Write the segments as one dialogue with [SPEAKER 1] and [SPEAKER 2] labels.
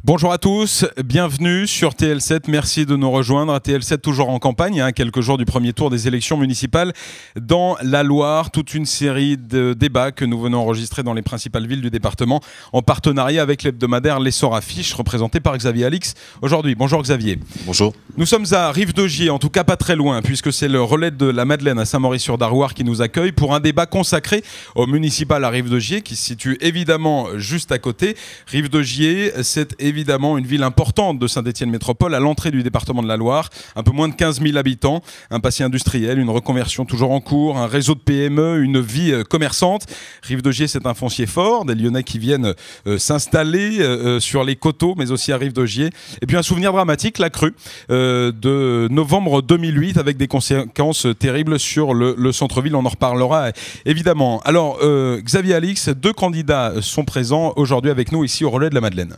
[SPEAKER 1] Bonjour à tous, bienvenue sur TL7, merci de nous rejoindre. TL7 toujours en campagne, quelques jours du premier tour des élections municipales dans la Loire. Toute une série de débats que nous venons enregistrer dans les principales villes du département en partenariat avec l'hebdomadaire L'Essor Affiche, représenté par Xavier Alix aujourd'hui. Bonjour Xavier.
[SPEAKER 2] Bonjour.
[SPEAKER 1] Nous sommes à Rive-de-Gier, en tout cas pas très loin, puisque c'est le relais de la Madeleine à Saint-Maurice-sur-Darrouard qui nous accueille pour un débat consacré au municipal à Rive-de-Gier, qui se situe évidemment juste à côté. Rive-de-Gier, c'est évidemment une ville importante de Saint-Étienne Métropole, à l'entrée du département de la Loire, un peu moins de 15 000 habitants, un passé industriel, une reconversion toujours en cours, un réseau de PME, une vie commerçante. Rive-de-Gier, c'est un foncier fort, des Lyonnais qui viennent s'installer sur les coteaux, mais aussi à Rive-de-Gier. Et puis un souvenir dramatique, la crue de novembre 2008, avec des conséquences terribles sur le centre-ville. On en reparlera évidemment. Alors, Xavier Alix, deux candidats sont présents aujourd'hui avec nous ici au relais de la Madeleine.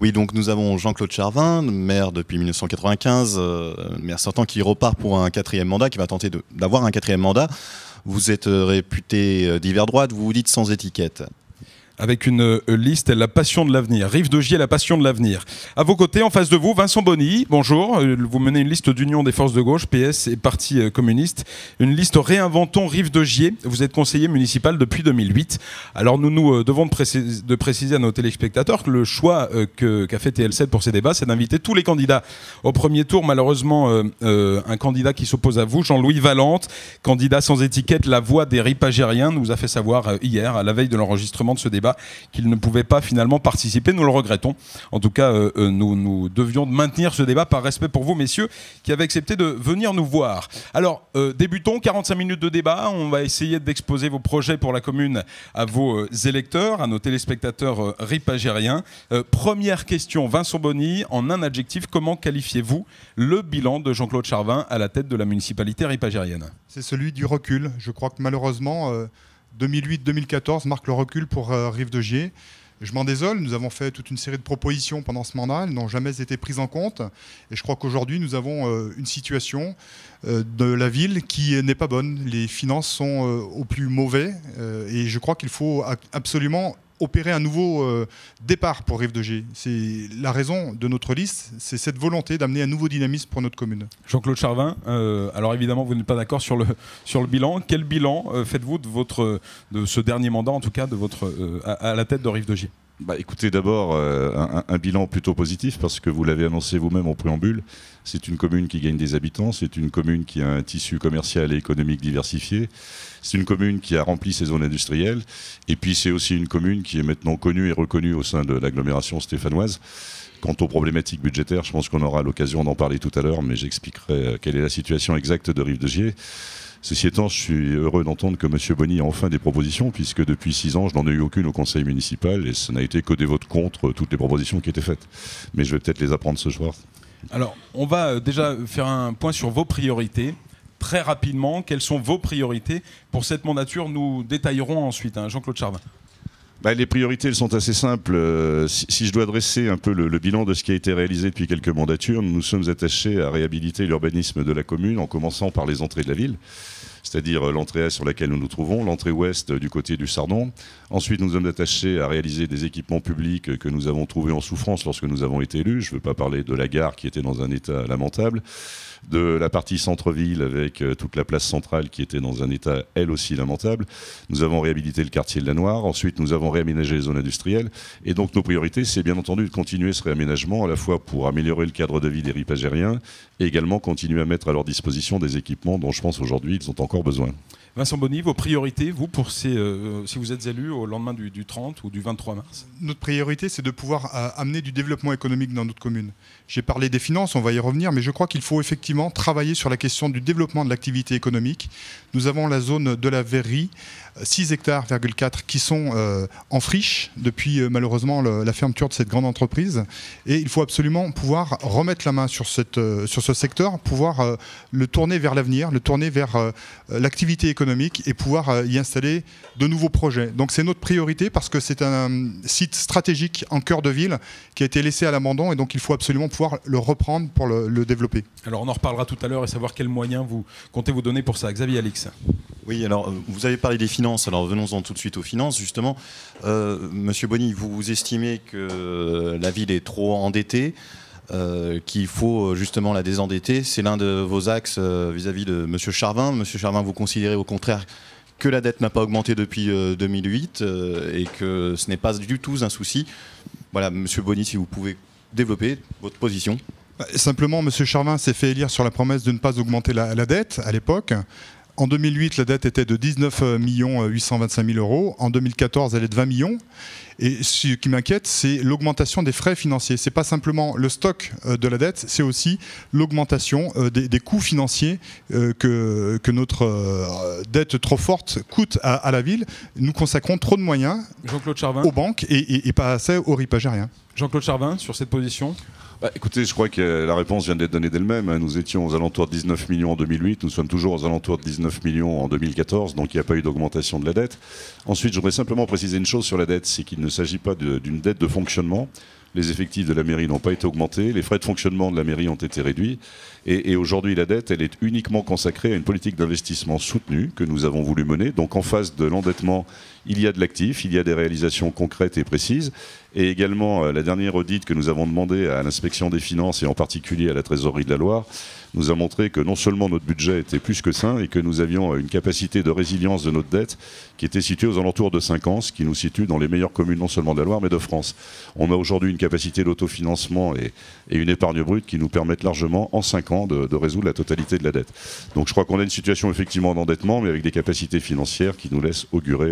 [SPEAKER 2] Oui, donc nous avons Jean-Claude Charvin, maire depuis 1995, maire sortant qui repart pour un quatrième mandat, qui va tenter d'avoir un quatrième mandat. Vous êtes réputé d'hiver droite, vous vous dites sans étiquette. Avec une liste, la passion de l'avenir. Rive-de-Gier, la passion de l'avenir.
[SPEAKER 1] À vos côtés, en face de vous, Vincent Bonny, bonjour. Vous menez une liste d'union des forces de gauche, PS et Parti communiste. Une liste Réinventons Rive-de-Gier. Vous êtes conseiller municipal depuis 2008. Alors nous devons de préciser à nos téléspectateurs que le choix qu'a fait TL7 pour ces débats, c'est d'inviter tous les candidats au premier tour. Malheureusement, un candidat qui s'oppose à vous, Jean-Louis Valente, candidat sans étiquette, la voix des ripagériens, nous a fait savoir hier, à la veille de l'enregistrement de ce débat, qu'il ne pouvait pas finalement participer. Nous le regrettons. En tout cas, nous devions maintenir ce débat par respect pour vous, messieurs, qui avez accepté de venir nous voir. Alors, débutons, 45 minutes de débat. On va essayer d'exposer vos projets pour la commune à vos électeurs, à nos téléspectateurs ripagériens. Première question, Vincent Bonny, en un adjectif, comment qualifiez-vous le bilan de Jean-Claude Charvin à la tête de la municipalité ripagérienne?
[SPEAKER 3] C'est celui du recul. Je crois que malheureusement, 2008-2014 marque le recul pour Rive-de-Gier. Je m'en désole, nous avons fait toute une série de propositions pendant ce mandat, elles n'ont jamais été prises en compte. Et je crois qu'aujourd'hui, nous avons une situation de la ville qui n'est pas bonne. Les finances sont au plus mauvais et je crois qu'il faut absolument opérer un nouveau départ pour Rive-de-Gier. C'est la raison de notre liste, c'est cette volonté d'amener un nouveau dynamisme pour notre commune.
[SPEAKER 1] Jean-Claude Charvin, alors évidemment vous n'êtes pas d'accord sur le bilan. Quel bilan faites-vous de ce dernier mandat, en tout cas à la tête de Rive-de-Gier?
[SPEAKER 4] Écoutez, d'abord, un bilan plutôt positif, parce que vous l'avez annoncé vous-même en préambule, c'est une commune qui gagne des habitants, c'est une commune qui a un tissu commercial et économique diversifié, c'est une commune qui a rempli ses zones industrielles, et puis c'est aussi une commune qui est maintenant connue et reconnue au sein de l'agglomération stéphanoise. Quant aux problématiques budgétaires, je pense qu'on aura l'occasion d'en parler tout à l'heure, mais j'expliquerai quelle est la situation exacte de Rive-de-Gier. Ceci étant, je suis heureux d'entendre que M. Bonny a enfin des propositions, puisque depuis 6 ans, je n'en ai eu aucune au conseil municipal, et ça n'a été que des votes contre toutes les propositions qui étaient faites. Mais je vais peut-être les apprendre ce soir.
[SPEAKER 1] Alors, on va déjà faire un point sur vos priorités. Très rapidement, quelles sont vos priorités pour cette mandature? Nous détaillerons ensuite. Jean-Claude Charvin.
[SPEAKER 4] Les priorités, elles sont assez simples. Si je dois dresser un peu le bilan de ce qui a été réalisé depuis quelques mandatures, nous nous sommes attachés à réhabiliter l'urbanisme de la commune, en commençant par les entrées de la ville, c'est-à-dire l'entrée est sur laquelle nous nous trouvons, l'entrée ouest du côté du Sardon. Ensuite, nous nous sommes attachés à réaliser des équipements publics que nous avons trouvés en souffrance lorsque nous avons été élus. Je ne veux pas parler de la gare qui était dans un état lamentable, de la partie centre-ville avec toute la place centrale qui était dans un état, elle aussi, lamentable. Nous avons réhabilité le quartier de la Noire. Ensuite, nous avons réaménagé les zones industrielles. Et donc, nos priorités, c'est bien entendu de continuer ce réaménagement, à la fois pour améliorer le cadre de vie des ripagériens et également continuer à mettre à leur disposition des équipements dont je pense aujourd'hui ils ont encore besoin.
[SPEAKER 1] Vincent Bonny, vos priorités, vous, pour si vous êtes élu au lendemain du 30 ou du 23 mars?
[SPEAKER 3] Notre priorité, c'est de pouvoir amener du développement économique dans notre commune. J'ai parlé des finances, on va y revenir, mais je crois qu'il faut effectivement travailler sur la question du développement de l'activité économique. Nous avons la zone de la Verrerie, 6 hectares, qui sont en friche depuis malheureusement la fermeture de cette grande entreprise. Et il faut absolument pouvoir remettre la main sur ce secteur, pouvoir le tourner vers l'avenir, le tourner vers l'activité économique et pouvoir y installer de nouveaux projets. Donc c'est notre priorité parce que c'est un site stratégique en cœur de ville qui a été laissé à l'abandon et donc il faut absolument pouvoir le reprendre pour le développer.
[SPEAKER 1] Alors on en reparlera tout à l'heure et savoir quels moyens vous comptez vous donner pour ça. Xavier Alix.
[SPEAKER 2] Oui, alors vous avez parlé des finances, alors venons-en tout de suite aux finances, justement. Monsieur Bonny, vous estimez que la ville est trop endettée, qu'il faut justement la désendetter. C'est l'un de vos axes vis-à-vis de Monsieur Charvin. Monsieur Charvin, vous considérez au contraire que la dette n'a pas augmenté depuis 2008 et que ce n'est pas du tout un souci. Voilà, Monsieur Bonny, si vous pouvez développer votre position.
[SPEAKER 3] Simplement, Monsieur Charvin s'est fait élire sur la promesse de ne pas augmenter la dette à l'époque. En 2008, la dette était de 19 825 000 euros. En 2014, elle est de 20 millions. Et ce qui m'inquiète, c'est l'augmentation des frais financiers. Ce n'est pas simplement le stock de la dette, c'est aussi l'augmentation des coûts financiers que notre dette trop forte coûte à la ville. Nous consacrons trop de moyens aux banques et pas assez aux RIP algériens.
[SPEAKER 1] Jean-Claude Charvin, sur cette position ?
[SPEAKER 4] Écoutez, je crois que la réponse vient d'être donnée d'elle-même. Nous étions aux alentours de 19 millions en 2008, nous sommes toujours aux alentours de 19 millions en 2014, donc il n'y a pas eu d'augmentation de la dette. Ensuite, je voudrais simplement préciser une chose sur la dette, c'est qu'il ne s'agit pas d'une dette de fonctionnement. Les effectifs de la mairie n'ont pas été augmentés, les frais de fonctionnement de la mairie ont été réduits. Et aujourd'hui, la dette, elle est uniquement consacrée à une politique d'investissement soutenue que nous avons voulu mener. Donc en face de l'endettement, il y a de l'actif, il y a des réalisations concrètes et précises. Et également, la dernière audit que nous avons demandé à l'inspection des finances et en particulier à la trésorerie de la Loire nous a montré que non seulement notre budget était plus que sain et que nous avions une capacité de résilience de notre dette qui était située aux alentours de 5 ans, ce qui nous situe dans les meilleures communes non seulement de la Loire mais de France. On a aujourd'hui une capacité d'autofinancement et une épargne brute qui nous permettent largement en 5 ans de résoudre la totalité de la dette. Donc je crois qu'on a une situation effectivement d'endettement mais avec des capacités financières qui nous laissent augurer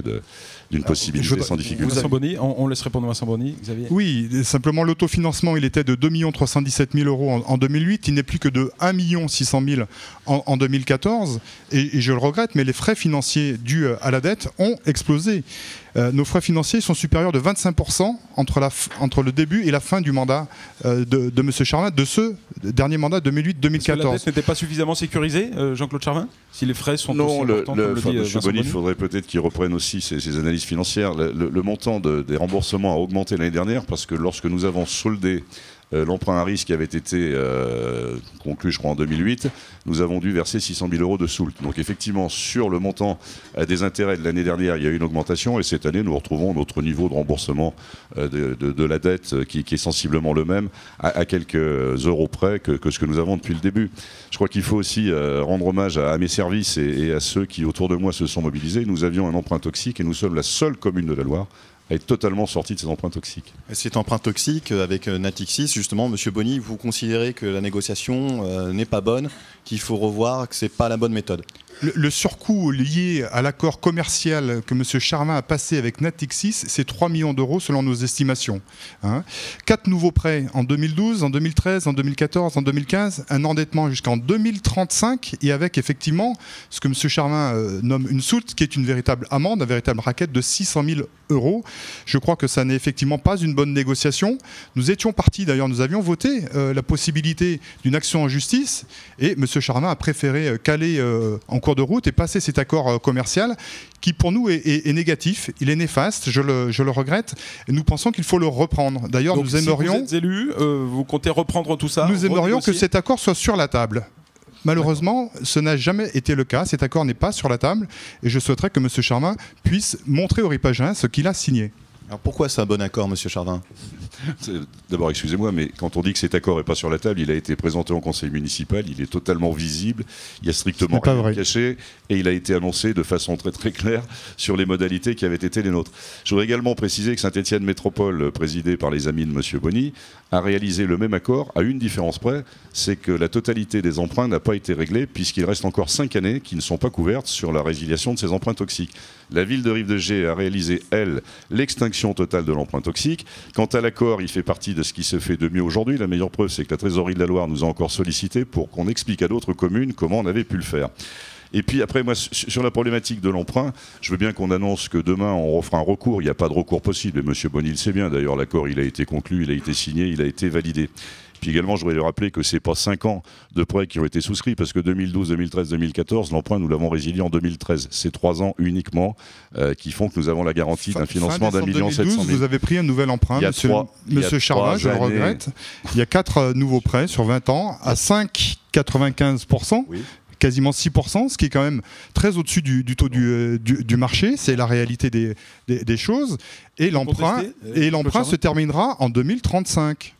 [SPEAKER 4] d'une possibilité sans difficulté.
[SPEAKER 1] Vincent Bonny, on laisse répondre Vincent Bonny. Xavier.
[SPEAKER 3] Oui, simplement l'autofinancement, il était de 2 317 000 euros en 2008, il n'est plus que de 1 600 000 en 2014, et je le regrette, mais les frais financiers dus à la dette ont explosé. Nos frais financiers sont supérieurs de 25% entre le début et la fin du mandat de M. Charvin, de ce dernier mandat 2008-2014.
[SPEAKER 1] Est-ce que la dette n'était pas suffisamment sécurisée, Jean-Claude Charvin ? Si les frais sont aussi importants, comme le dit
[SPEAKER 4] M.
[SPEAKER 1] Vincent
[SPEAKER 4] Bonny, il
[SPEAKER 1] Bonny.
[SPEAKER 4] faudrait peut-être qu'il reprenne aussi ses analyses financières. Le montant des remboursements a augmenté l'année dernière parce que lorsque nous avons soldé l'emprunt à risque qui avait été conclu, je crois, en 2008, nous avons dû verser 600 000 euros de soult. Donc effectivement, sur le montant des intérêts de l'année dernière, il y a eu une augmentation et cette année, nous retrouvons notre niveau de remboursement de la dette qui est sensiblement le même, à quelques euros près que ce que nous avons depuis le début. Je crois qu'il faut aussi rendre hommage à mes services et à ceux qui, autour de moi, se sont mobilisés. Nous avions un emprunt toxique et nous sommes la seule commune de la Loire à être totalement sortie de ces emprunts toxiques.
[SPEAKER 2] Cet emprunt toxique avec Natixis, justement, Monsieur Bonny, vous considérez que la négociation n'est pas bonne, qu'il faut revoir, que ce n'est pas la bonne méthode?
[SPEAKER 3] Le surcoût lié à l'accord commercial que M. Charvin a passé avec Natixis, c'est 3 millions d'euros selon nos estimations. 4 nouveaux prêts en 2012, en 2013, en 2014, en 2015, un endettement jusqu'en 2035 et avec effectivement ce que M. Charvin nomme une soult, qui est une véritable amende, une véritable raquette de 600 000 euros. Je crois que ça n'est effectivement pas une bonne négociation. Nous étions partis, d'ailleurs, nous avions voté la possibilité d'une action en justice et M. Charvin a préféré caler en cours de route et passer cet accord commercial qui pour nous est négatif, il est néfaste, je le regrette, et nous pensons qu'il faut le reprendre. D'ailleurs, nous aimerions...
[SPEAKER 1] Si vous êtes élu, vous comptez reprendre tout ça?
[SPEAKER 3] Nous aimerions que cet accord soit sur la table. Malheureusement, ce n'a jamais été le cas, cet accord n'est pas sur la table, et je souhaiterais que M. Charvin puisse montrer aux Ripagins ce qu'il a signé.
[SPEAKER 2] Alors pourquoi c'est un bon accord, M. Charvin?
[SPEAKER 4] D'abord, excusez-moi, mais quand on dit que cet accord n'est pas sur la table, il a été présenté en conseil municipal, il est totalement visible, il n'y a strictement rien de caché, et il a été annoncé de façon très très claire sur les modalités qui avaient été les nôtres. Je voudrais également préciser que Saint-Étienne Métropole, présidée par les amis de M. Bonny, a réalisé le même accord à une différence près, c'est que la totalité des emprunts n'a pas été réglée, puisqu'il reste encore 5 années qui ne sont pas couvertes sur la résiliation de ces emprunts toxiques. La ville de Rive-de-Gier a réalisé, elle, l'extinction totale de l'emprunt toxique. Quant à l'accord, il fait partie de ce qui se fait de mieux aujourd'hui. La meilleure preuve, c'est que la trésorerie de la Loire nous a encore sollicité pour qu'on explique à d'autres communes comment on avait pu le faire. Et puis après, moi, sur la problématique de l'emprunt, je veux bien qu'on annonce que demain, on refera un recours. Il n'y a pas de recours possible. Et M. Bonny le sait bien. D'ailleurs, l'accord, il a été conclu, il a été signé, il a été validé. Puis également, je voudrais lui rappeler que ce n'est pas 5 ans de prêts qui ont été souscrits, parce que 2012, 2013, 2014, l'emprunt, nous l'avons résilié en 2013. C'est 3 ans uniquement qui font que nous avons la garantie d'un financement d'1 700 000.
[SPEAKER 3] Vous avez pris un nouvel emprunt, monsieur Charvin, je le regrette. Il y a 4 nouveaux prêts sur 20 ans à 5,95%. Oui. quasiment 6%, ce qui est quand même très au-dessus du taux du marché. C'est la réalité des choses. Et l'emprunt se terminera en 2035.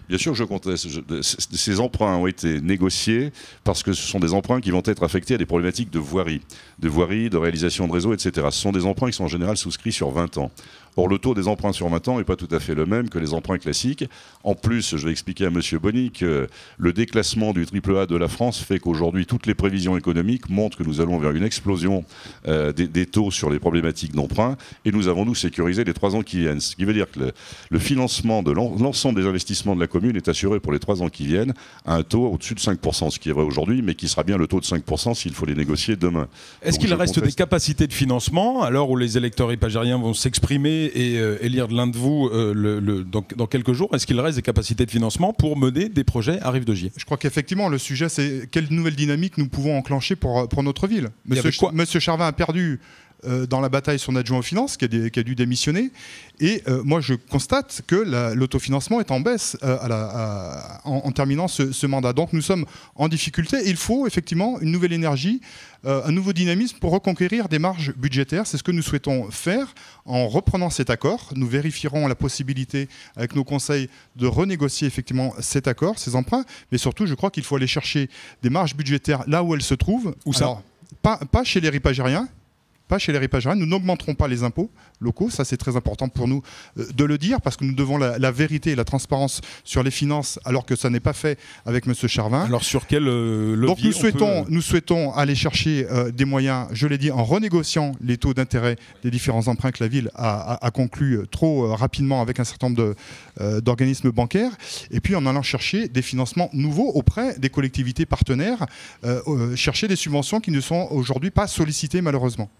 [SPEAKER 4] Bien sûr que je conteste. Ces emprunts ont été négociés parce que ce sont des emprunts qui vont être affectés à des problématiques de voirie, de réalisation de réseau, etc. Ce sont des emprunts qui sont en général souscrits sur 20 ans. Or, le taux des emprunts sur 20 ans n'est pas tout à fait le même que les emprunts classiques. En plus, je vais expliquer à M. Bonny que le déclassement du AAA de la France fait qu'aujourd'hui, toutes les prévisions économiques montrent que nous allons vers une explosion des taux sur les problématiques d'emprunt et nous avons, sécurisé les 3 ans qui viennent. Ce qui veut dire que le financement de l'ensemble des investissements de la commune est assuré pour les 3 ans qui viennent à un taux au-dessus de 5%, ce qui est vrai aujourd'hui, mais qui sera bien le taux de 5% s'il faut les négocier demain.
[SPEAKER 1] Est-ce qu'il reste des capacités de financement, alors où les électeurs hypagériens vont s'exprimer et élire l'un de vous dans quelques jours? Est-ce qu'il reste des capacités de financement pour mener des projets à Rive-de-Gier?
[SPEAKER 3] Je crois qu'effectivement, le sujet, c'est quelle nouvelle dynamique nous pouvons enclencher pour notre ville. Monsieur Charvin a perdu dans la bataille son adjoint aux finances qui a dû démissionner. Et moi, je constate que l'autofinancement est en baisse en terminant ce mandat. Donc nous sommes en difficulté. Il faut effectivement une nouvelle énergie, un nouveau dynamisme pour reconquérir des marges budgétaires. C'est ce que nous souhaitons faire en reprenant cet accord. Nous vérifierons la possibilité avec nos conseils de renégocier effectivement cet accord, ces emprunts. Mais surtout, je crois qu'il faut aller chercher des marges budgétaires là où elles se trouvent.
[SPEAKER 1] Où ça ?
[SPEAKER 3] Alors, pas chez les ripagériens. Chez les ripagériens, nous n'augmenterons pas les impôts locaux, ça c'est très important pour nous de le dire, parce que nous devons la vérité et la transparence sur les finances, alors que ça n'est pas fait avec M. Charvin.
[SPEAKER 1] Alors sur quel levier?
[SPEAKER 3] Donc nous souhaitons aller chercher des moyens, je l'ai dit, en renégociant les taux d'intérêt des différents emprunts que la ville a conclus trop rapidement avec un certain nombre d'organismes bancaires, et puis en allant chercher des financements nouveaux auprès des collectivités partenaires, chercher des subventions qui ne sont aujourd'hui pas sollicitées malheureusement.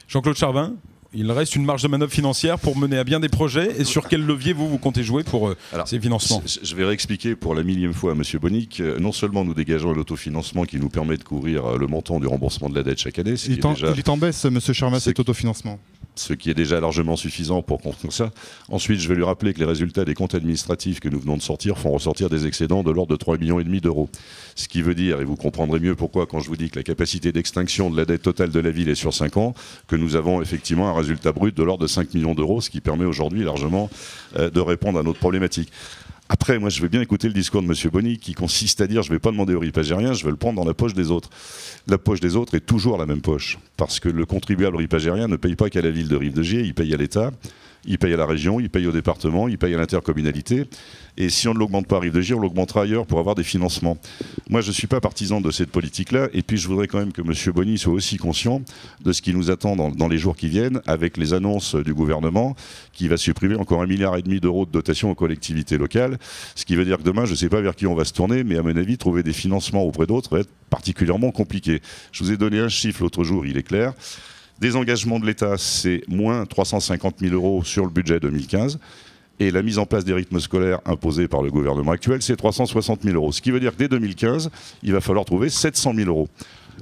[SPEAKER 1] Jean-Claude Charvin, il reste une marge de manœuvre financière pour mener à bien des projets. Et sur quel levier vous comptez jouer pour ces financements?
[SPEAKER 4] Je vais réexpliquer pour la millième fois à M. Bonny que non seulement nous dégageons l'autofinancement qui nous permet de couvrir le montant du remboursement de la dette chaque année.
[SPEAKER 3] Il est en baisse, M. Charvin, cet autofinancement.
[SPEAKER 4] Ce qui est déjà largement suffisant pour construire ça. Ensuite, je vais lui rappeler que les résultats des comptes administratifs que nous venons de sortir font ressortir des excédents de l'ordre de 3,5 millions d'euros. Ce qui veut dire, et vous comprendrez mieux pourquoi quand je vous dis que la capacité d'extinction de la dette totale de la ville est sur 5 ans, que nous avons effectivement un résultat brut de l'ordre de 5 millions d'euros, ce qui permet aujourd'hui largement de répondre à notre problématique. Après, moi, je vais bien écouter le discours de M. Bonny qui consiste à dire je ne vais pas demander aux ripagériens, je vais le prendre dans la poche des autres. La poche des autres est toujours la même poche, parce que le contribuable ripagérien ne paye pas qu'à la ville de Rive-de-Gier, il paye à l'État, il paye à la région, il paye au département, il paye à l'intercommunalité. Et si on ne l'augmente pas à Rive-de-Gier, on l'augmentera ailleurs pour avoir des financements. Moi, je ne suis pas partisan de cette politique-là. Et puis, je voudrais quand même que M. Bonny soit aussi conscient de ce qui nous attend dans les jours qui viennent, avec les annonces du gouvernement qui va supprimer encore 1,5 milliard d'euros de dotation aux collectivités locales. Ce qui veut dire que demain, je ne sais pas vers qui on va se tourner, mais à mon avis, trouver des financements auprès d'autres va être particulièrement compliqué. Je vous ai donné un chiffre l'autre jour, il est clair. Des engagements de l'État, c'est moins 350 000 euros sur le budget 2015. Et la mise en place des rythmes scolaires imposés par le gouvernement actuel, c'est 360 000 euros. Ce qui veut dire que dès 2015, il va falloir trouver 700 000 euros.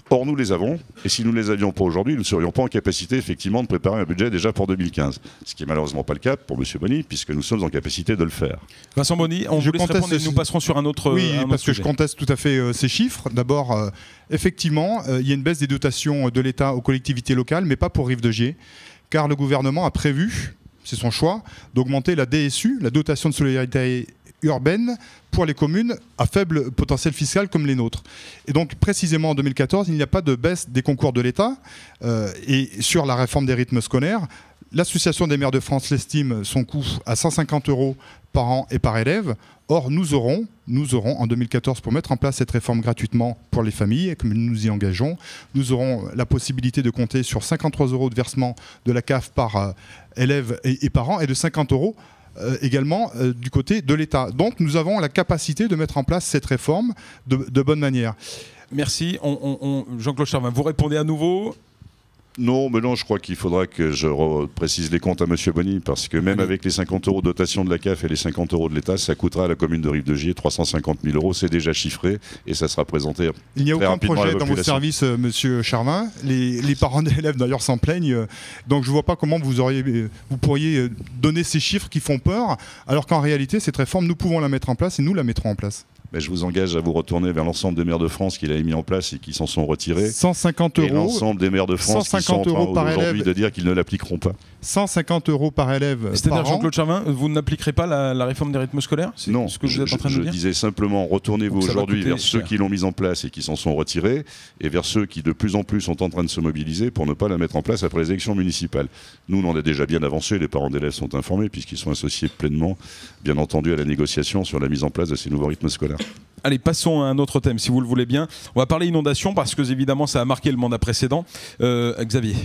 [SPEAKER 4] Or, nous les avons, et si nous ne les avions pas aujourd'hui, nous ne serions pas en capacité effectivement de préparer un budget déjà pour 2015. Ce qui n'est malheureusement pas le cas pour M. Bonny, puisque nous sommes en capacité de le faire.
[SPEAKER 1] Vincent Bonny, on vous laisse répondre et nous passerons sur un autre
[SPEAKER 3] Oui, parce que
[SPEAKER 1] sujet.
[SPEAKER 3] je conteste tout à fait ces chiffres. D'abord, effectivement, il y a une baisse des dotations de l'État aux collectivités locales, mais pas pour Rive-de-Gier, car le gouvernement a prévu, c'est son choix, d'augmenter la DSU, la dotation de solidarité urbaine, pour les communes à faible potentiel fiscal comme les nôtres. Et donc précisément en 2014, il n'y a pas de baisse des concours de l'État. Et sur la réforme des rythmes scolaires, l'Association des maires de France l'estime son coût à 150 euros par an et par élève. Or, nous aurons en 2014, pour mettre en place cette réforme gratuitement pour les familles, comme nous nous y engageons, nous aurons la possibilité de compter sur 53 euros de versement de la CAF par élève et par an, et de 50 euros également du côté de l'État. Donc nous avons la capacité de mettre en place cette réforme de bonne manière.
[SPEAKER 1] Merci. Jean-Claude Charvin, vous répondez à nouveau?
[SPEAKER 4] Non, mais non, je crois qu'il faudra que je précise les comptes à M. Bonny, parce que même avec les 50 euros de dotation de la CAF et les 50 euros de l'État, ça coûtera à la commune de Rive-de-Gier 350 000 euros, c'est déjà chiffré, et ça sera présenté.
[SPEAKER 3] Il n'y a aucun projet dans vos services, M. Charvin. Les parents d'élèves d'ailleurs s'en plaignent, donc je ne vois pas comment vous pourriez donner ces chiffres qui font peur, alors qu'en réalité, cette réforme, nous pouvons la mettre en place et nous la mettrons en place.
[SPEAKER 4] je vous engage à vous retourner vers l'ensemble des maires de France qu'il avait mis en place et qui s'en sont retirés.
[SPEAKER 3] 150 €.
[SPEAKER 4] Et l'ensemble des maires de France qui sont en train aujourd'hui de dire qu'ils ne l'appliqueront pas.
[SPEAKER 3] 150 € par élève.
[SPEAKER 1] C'est-à-dire, Jean-Claude Charvin, vous n'appliquerez pas la réforme des rythmes scolaires?
[SPEAKER 4] Non,
[SPEAKER 1] ce que vous êtes en train de
[SPEAKER 4] je
[SPEAKER 1] dire.
[SPEAKER 4] disais simplement, retournez-vous aujourd'hui vers ceux qui l'ont mise en place et qui s'en sont retirés, et vers ceux qui de plus en plus sont en train de se mobiliser pour ne pas la mettre en place après les élections municipales. Nous, on a déjà bien avancé, les parents d'élèves sont informés puisqu'ils sont associés pleinement, bien entendu, à la négociation sur la mise en place de ces nouveaux rythmes scolaires.
[SPEAKER 1] Allez, passons à un autre thème, si vous le voulez bien. On va parler inondation parce que, évidemment, ça a marqué le mandat précédent. Xavier.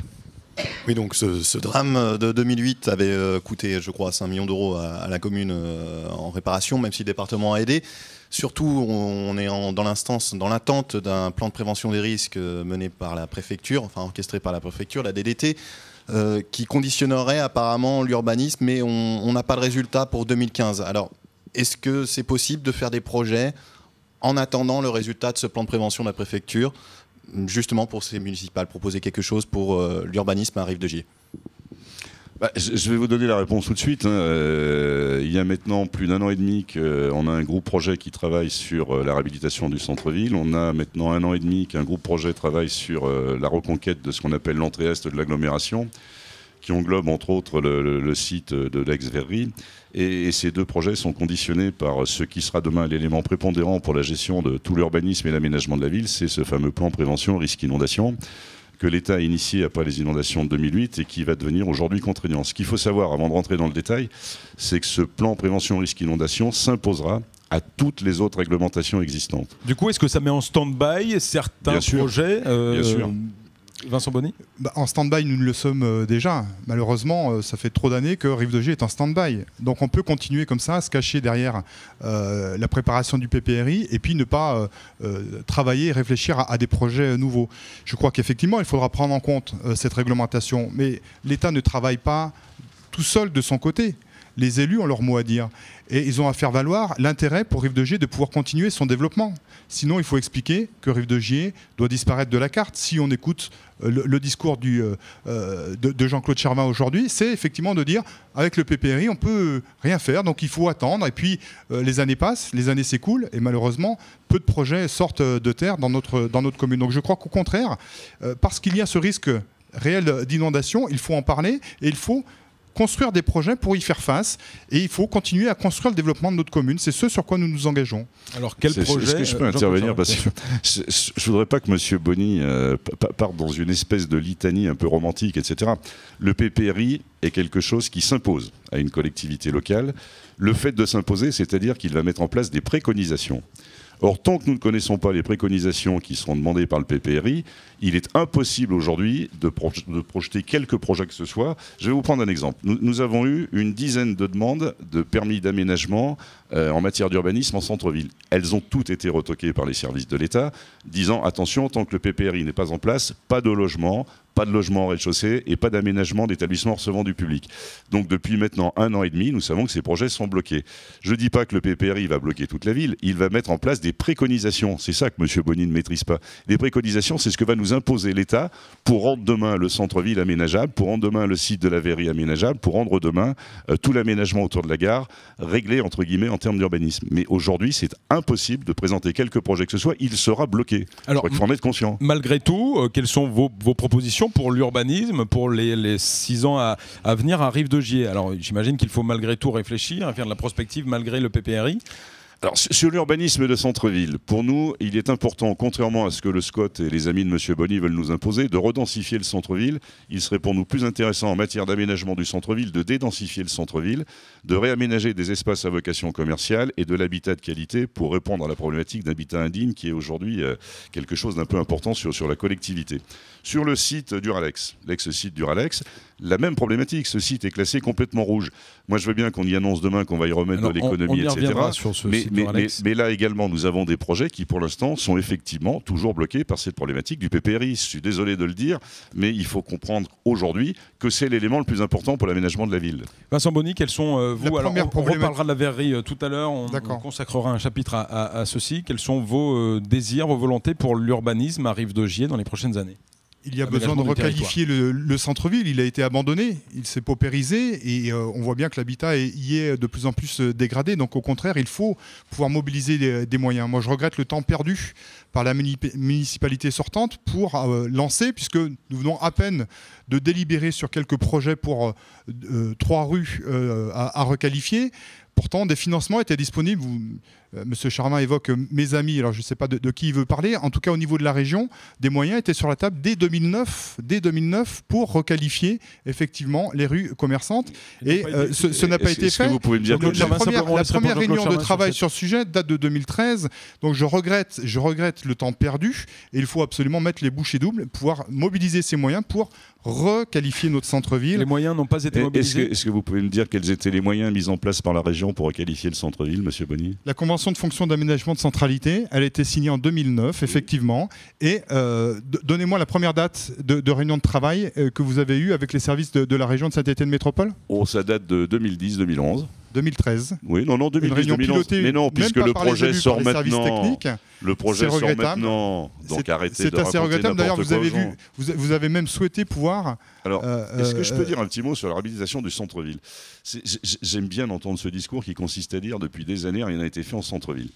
[SPEAKER 2] Oui, donc ce drame de 2008 avait coûté, je crois, 5 millions d'euros à la commune en réparation, même si le département a aidé. Surtout, on est dans l'attente d'un plan de prévention des risques mené par la préfecture, enfin orchestré par la préfecture, la DDT, qui conditionnerait apparemment l'urbanisme, mais on n'a pas de résultat pour 2015. Alors, est-ce que c'est possible de faire des projets en attendant le résultat de ce plan de prévention de la préfecture, justement pour ces municipales, proposer quelque chose pour l'urbanisme à Rive-de-Gier?
[SPEAKER 4] Je vais vous donner la réponse tout de suite. Il y a maintenant plus d'1 an et demi qu'on a un groupe projet qui travaille sur la réhabilitation du centre-ville. On a maintenant 1 an et demi qu'un groupe projet travaille sur la reconquête de ce qu'on appelle l'entrée est de l'agglomération, qui englobe entre autres le site de l'ex-Verrerie. Et ces deux projets sont conditionnés par ce qui sera demain l'élément prépondérant pour la gestion de tout l'urbanisme et l'aménagement de la ville, c'est ce fameux plan prévention risque inondation que l'État a initié après les inondations de 2008 et qui va devenir aujourd'hui contraignant. Ce qu'il faut savoir avant de rentrer dans le détail, c'est que ce plan prévention risque inondation s'imposera à toutes les autres réglementations existantes.
[SPEAKER 1] Du coup, est-ce que ça met en stand-by certains projets
[SPEAKER 4] Bien sûr.
[SPEAKER 1] Vincent Bonny?
[SPEAKER 3] En stand-by, nous le sommes déjà. Malheureusement, ça fait trop d'années que Rive-de-Gier est en stand-by. Donc on peut continuer comme ça, à se cacher derrière la préparation du PPRI et puis ne pas travailler et réfléchir à des projets nouveaux. Je crois qu'effectivement, il faudra prendre en compte cette réglementation. Mais l'État ne travaille pas tout seul de son côté. Les élus ont leur mot à dire. Et ils ont à faire valoir l'intérêt pour Rive-de-Gier de pouvoir continuer son développement. Sinon, il faut expliquer que Rive-de-Gier doit disparaître de la carte. Si on écoute le discours de Jean-Claude Charvin aujourd'hui, c'est effectivement de dire avec le PPRI, on ne peut rien faire, donc il faut attendre. Et puis, les années passent, les années s'écoulent, et malheureusement, peu de projets sortent de terre dans notre commune. Donc je crois qu'au contraire, parce qu'il y a ce risque réel d'inondation, il faut en parler et il faut construire des projets pour y faire face, et il faut continuer à construire le développement de notre commune. C'est ce sur quoi nous nous engageons.
[SPEAKER 1] Alors quel projet?
[SPEAKER 4] Est-ce que je peux intervenir parce que je ne voudrais pas que M. Bonny parte dans une espèce de litanie un peu romantique, etc. Le PPRI est quelque chose qui s'impose à une collectivité locale. Le fait de s'imposer, c'est-à-dire qu'il va mettre en place des préconisations. Or, tant que nous ne connaissons pas les préconisations qui seront demandées par le PPRI, il est impossible aujourd'hui de projeter quelques projets que ce soit. Je vais vous prendre un exemple. Nous avons eu une dizaine de demandes de permis d'aménagement en matière d'urbanisme en centre-ville. Elles ont toutes été retoquées par les services de l'État, disant attention, tant que le PPRI n'est pas en place, pas de logement en rez-de-chaussée et pas d'aménagement d'établissements recevant du public. Donc depuis maintenant 1 an et demi, nous savons que ces projets sont bloqués. Je ne dis pas que le PPRI va bloquer toute la ville, il va mettre en place des préconisations. C'est ça que M. Bonny ne maîtrise pas. Les préconisations, c'est ce que va nous imposer l'État pour rendre demain le centre-ville aménageable, pour rendre demain le site de la Verrerie aménageable, pour rendre demain tout l'aménagement autour de la gare réglé, entre guillemets, en termes d'urbanisme. Mais aujourd'hui, c'est impossible de présenter quelques projets que ce soit, il sera bloqué. Alors, il faut en être conscient.
[SPEAKER 1] Malgré tout, quelles sont vos propositions pour l'urbanisme, pour les 6 ans à venir à Rive-de-Gier? Alors j'imagine qu'il faut malgré tout réfléchir, faire de la prospective malgré le PPRI.
[SPEAKER 4] Alors, sur l'urbanisme de centre-ville, pour nous, il est important, contrairement à ce que le SCOT et les amis de M. Bonny veulent nous imposer, de redensifier le centre-ville. Il serait pour nous plus intéressant en matière d'aménagement du centre-ville de dédensifier le centre-ville, de réaménager des espaces à vocation commerciale et de l'habitat de qualité pour répondre à la problématique d'habitat indigne qui est aujourd'hui quelque chose d'un peu important sur la collectivité. Sur le site Duralex, l'ex-site Duralex, la même problématique. Ce site est classé complètement rouge. Moi, je veux bien qu'on y annonce demain qu'on va y remettre de l'économie, etc. Mais là également, nous avons des projets qui, pour l'instant, sont effectivement toujours bloqués par cette problématique du PPRI. Je suis désolé de le dire, mais il faut comprendre aujourd'hui que c'est l'élément le plus important pour l'aménagement de la ville.
[SPEAKER 1] Vincent Bonny, quels sont vous? Alors, on reparlera de la Verrerie tout à l'heure. On consacrera un chapitre à ceci. Quels sont vos désirs, vos volontés pour l'urbanisme à Rive-de-Gier dans les prochaines années?
[SPEAKER 3] Il y a besoin de requalifier le centre-ville. Il a été abandonné, il s'est paupérisé et on voit bien que l'habitat y est de plus en plus dégradé. Donc au contraire, il faut pouvoir mobiliser des moyens. Moi, je regrette le temps perdu par la municipalité sortante pour lancer, puisque nous venons à peine de délibérer sur quelques projets pour 3 rues à requalifier. Pourtant, des financements étaient disponibles. Monsieur Charvin évoque mes amis, alors je ne sais pas de qui il veut parler. En tout cas, au niveau de la région, des moyens étaient sur la table dès 2009 pour requalifier effectivement les rues commerçantes. Et ce n'a pas été fait.
[SPEAKER 4] Vous pouvez me dire que
[SPEAKER 3] la première réunion de travail sur ce sujet date de 2013. Donc je regrette le temps perdu. Et il faut absolument mettre les bouchées doubles, pouvoir mobiliser ces moyens pour requalifier notre centre-ville.
[SPEAKER 1] Les moyens n'ont pas été mobilisés.
[SPEAKER 4] Est-ce que vous pouvez me dire quels étaient les moyens mis en place par la région pour requalifier le centre-ville, Monsieur Bonny?
[SPEAKER 3] La convention de fonction d'aménagement de centralité, elle a été signée en 2009, effectivement. Et donnez-moi la première date de réunion de travail que vous avez eue avec les services de la région de Saint-Étienne Métropole.
[SPEAKER 4] Ça date de 2010-2011.
[SPEAKER 3] 2013.
[SPEAKER 4] Oui, non, 2010-2011. Mais non, puisque le projet sort maintenant. Le projet sort maintenant. Donc arrêtez de raconter n'importe quoi. C'est assez regrettable.
[SPEAKER 3] D'ailleurs, vous avez même souhaité pouvoir...
[SPEAKER 4] Alors, est-ce que je peux dire un petit mot sur la réhabilitation du centre-ville? J'aime bien entendre ce discours qui consiste à dire depuis des années, rien n'a été fait en centre-ville.